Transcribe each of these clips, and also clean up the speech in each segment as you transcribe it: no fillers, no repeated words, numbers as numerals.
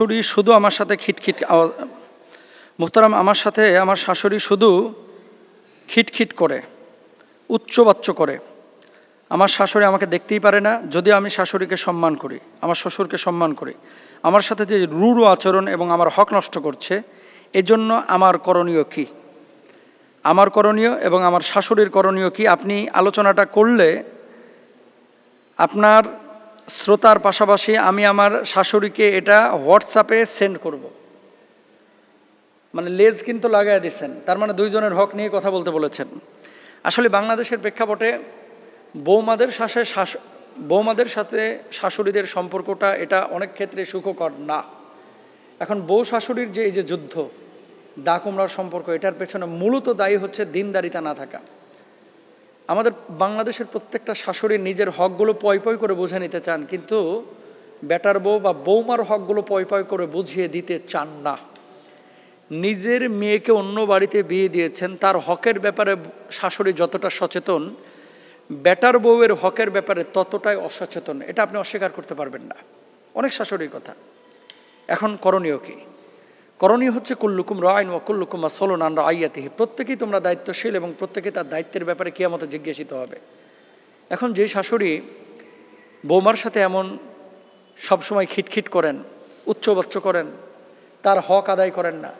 শাশুড়ি শুধু আমার সাথে খিটখিট মোহতারাম, আমার সাথে আমার শাশুড়ি শুধু খিটখিট করে, উচ্চবাচ্য করে। আমার শাশুড়ি আমাকে দেখতেই পারে না, যদিও আমি শাশুড়িকে সম্মান করি, আমার শ্বশুরকে সম্মান করি। আমার সাথে যে রূঢ় আচরণ এবং আমার হক নষ্ট করছে, এজন্য আমার করণীয় কি? আমার করণীয় এবং আমার শাশুড়ির করণীয় কি? আপনি আলোচনাটা করলে আপনার শ্রোতার পাশাপাশি আমি আমার শাশুড়িকে এটা হোয়াটসঅ্যাপে সেন্ড করব। মানে লেজ কিন্তু লাগাই দিচ্ছেন, তার মানে দুইজনের হক নিয়ে কথা বলতে বলেছেন। আসলে বাংলাদেশের প্রেক্ষাপটে বৌমাদের সাথে শাশুড়িদের সম্পর্কটা এটা অনেক ক্ষেত্রে সুখকর না। এখন বউ শাশুড়ির যে এই যে যুদ্ধ, দা কুমড়ার সম্পর্ক, এটার পেছনে মূলত দায়ী হচ্ছে দিনদারিতা না থাকা। আমাদের বাংলাদেশের প্রত্যেকটা শাশুড়ি নিজের হকগুলো পয় পয় করে বুঝে নিতে চান, কিন্তু বেটার বউ বা বৌমার হকগুলো পয় পয় করে বুঝিয়ে দিতে চান না। নিজের মেয়েকে অন্য বাড়িতে বিয়ে দিয়েছেন, তার হকের ব্যাপারে শাশুড়ি যতটা সচেতন, বেটার বউয়ের হকের ব্যাপারে ততটাই অসচেতন। এটা আপনি অস্বীকার করতে পারবেন না, অনেক শাশুড়ির কথা। এখন করণীয় কি? করণীয় হচ্ছে কুল্লুকুম রাইন ওয়া কুল্লুকুম মাসউলুন আন রাইয়াতিহি। প্রত্যেকেই তোমরা দায়িত্বশীল এবং প্রত্যেকেই তার দায়িত্বের ব্যাপারে কিয়ামতে জিজ্ঞাসিত হবে। এখন যে শাশুড়ি বৌমার সাথে এমন সবসময় খিটখিট করেন, উচ্চবাচ্য করেন, তার হক আদায় করেন না,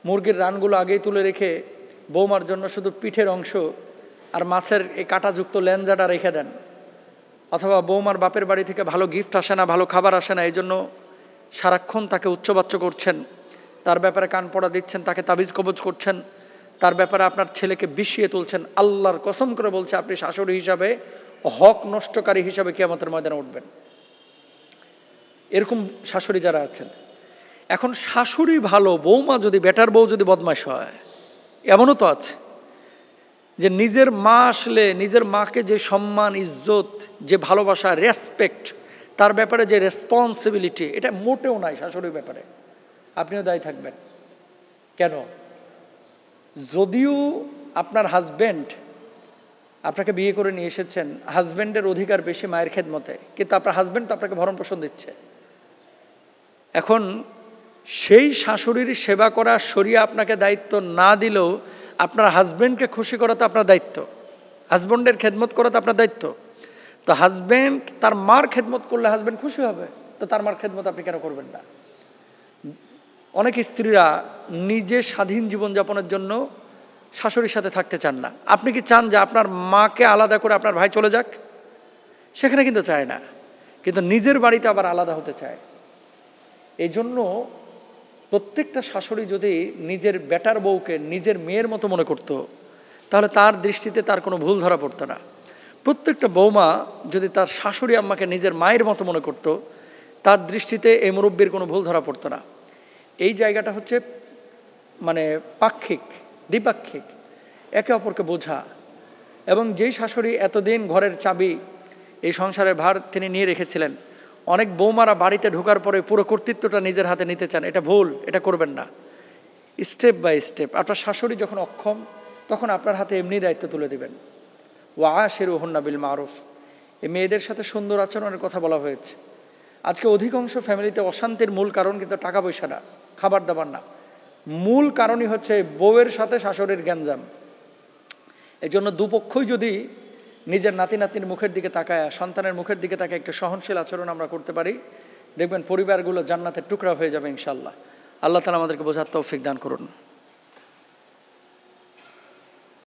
মুরগির রানগুলো আগেই তুলে রেখে বৌমার জন্য শুধু পিঠের অংশ আর মাছের এই কাঁটাযুক্ত লেঞ্জাটা রেখে দেন, অথবা বৌমার বাপের বাড়ি থেকে ভালো গিফট আসে না, ভালো খাবার আসে না, এই জন্য সারাক্ষণ তাকে উচ্চবাচ্য করছেন, তার ব্যাপারে কান পড়া দিচ্ছেন, তাকে তাবিজ কবজ করছেন, তার ব্যাপারে আপনার ছেলেকে বিষিয়ে তুলছেন, আল্লাহর কসম করে বলছে আপনি শাশুড়ি হিসাবে হক নষ্টকারী হিসাবে কিয়ামতের ময়দানে উঠবেন। এরকম শাশুড়ি যারা আছেন, এখন শাশুড়ি ভালো, বৌমা যদি, বেটার বউ যদি বদমাশ হয়, এমনও তো আছে যে নিজের মা আসলে নিজের মাকে যে সম্মান, ইজ্জত, যে ভালোবাসা, রেসপেক্ট, তার ব্যাপারে যে রেসপন্সিবিলিটি, এটা মোটেও নাই শাশুড়ির ব্যাপারে। আপনিও দায়ী থাকবেন। কেন? যদিও আপনার হাজব্যান্ড আপনাকে বিয়ে করে নিয়ে এসেছেন, হাজব্যান্ডের অধিকার বেশি মায়ের খেদমতে, কিন্তু আপনার হাজব্যান্ড তো আপনাকে ভরণ পোষণ দিচ্ছে। এখন সেই শাশুড়ির সেবা করা শরিয়া আপনাকে দায়িত্ব না দিলেও আপনার হাজব্যান্ডকে খুশি করা তো আপনার দায়িত্ব, হাজব্যান্ডের খেদমত করা তো আপনার দায়িত্ব। তো হাজব্যান্ড তার মার খেদমত করলে হাজব্যান্ড খুশি হবে, তো তার মার খেদমত আপনি কেন করবেন না? অনেক স্ত্রীরা নিজে স্বাধীন জীবনযাপনের জন্য শাশুড়ির সাথে থাকতে চান না। আপনি কি চান যে আপনার মাকে আলাদা করে আপনার ভাই চলে যাক? সেখানে কিন্তু চায় না, কিন্তু নিজের বাড়িতে আবার আলাদা হতে চায়। এই জন্য প্রত্যেকটা শাশুড়ি যদি নিজের বেটার বউকে নিজের মেয়ের মতো মনে করত, তাহলে তার দৃষ্টিতে তার কোনো ভুল ধরা পড়তো না। প্রত্যেকটা বৌমা যদি তার শাশুড়ি আম্মাকে নিজের মায়ের মতো মনে করত, তার দৃষ্টিতে এই মুরব্বীর কোনো ভুল ধরা পড়তো না। এই জায়গাটা হচ্ছে মানে পাক্ষিক, দ্বিপাক্ষিক, একে অপরকে বোঝা। এবং যেই শাশুড়ি এতদিন ঘরের চাবি, এই সংসারের ভার তিনি নিয়ে রেখেছিলেন, অনেক বৌমারা বাড়িতে ঢোকার পরে পুরো কর্তৃত্বটা নিজের হাতে নিতে চান। এটা ভুল, এটা করবেন না। স্টেপ বাই স্টেপ আপনার শাশুড়ি যখন অক্ষম, তখন আপনার হাতে এমনি দায়িত্ব তুলে দিবেন। ওয়া আশিরুহুন্না বিল মারুফ। এই মেয়েদের সাথে সুন্দর আচরণের কথা বলা হয়েছে। আজকে অধিকাংশ ফ্যামিলিতে অশান্তির মূল কারণ কিন্তু টাকা পয়সা না, খাবার দাবার না, মূল কারণই হচ্ছে বউয়ের সাথে শাশুড়ির গ্যাঞ্জাম। এই জন্য দুপক্ষই যদি নিজের নাতি নাতনির মুখের দিকে তাকায়, সন্তানের মুখের দিকে তাকায় একটু সহনশীল আচরণ আমরা করতে পারি, দেখবেন পরিবারগুলো জান্নাতের টুকরা হয়ে যাবে ইনশাআল্লাহ। আল্লাহ তাআলা আমাদেরকে বোঝার তৌফিক দান করুন।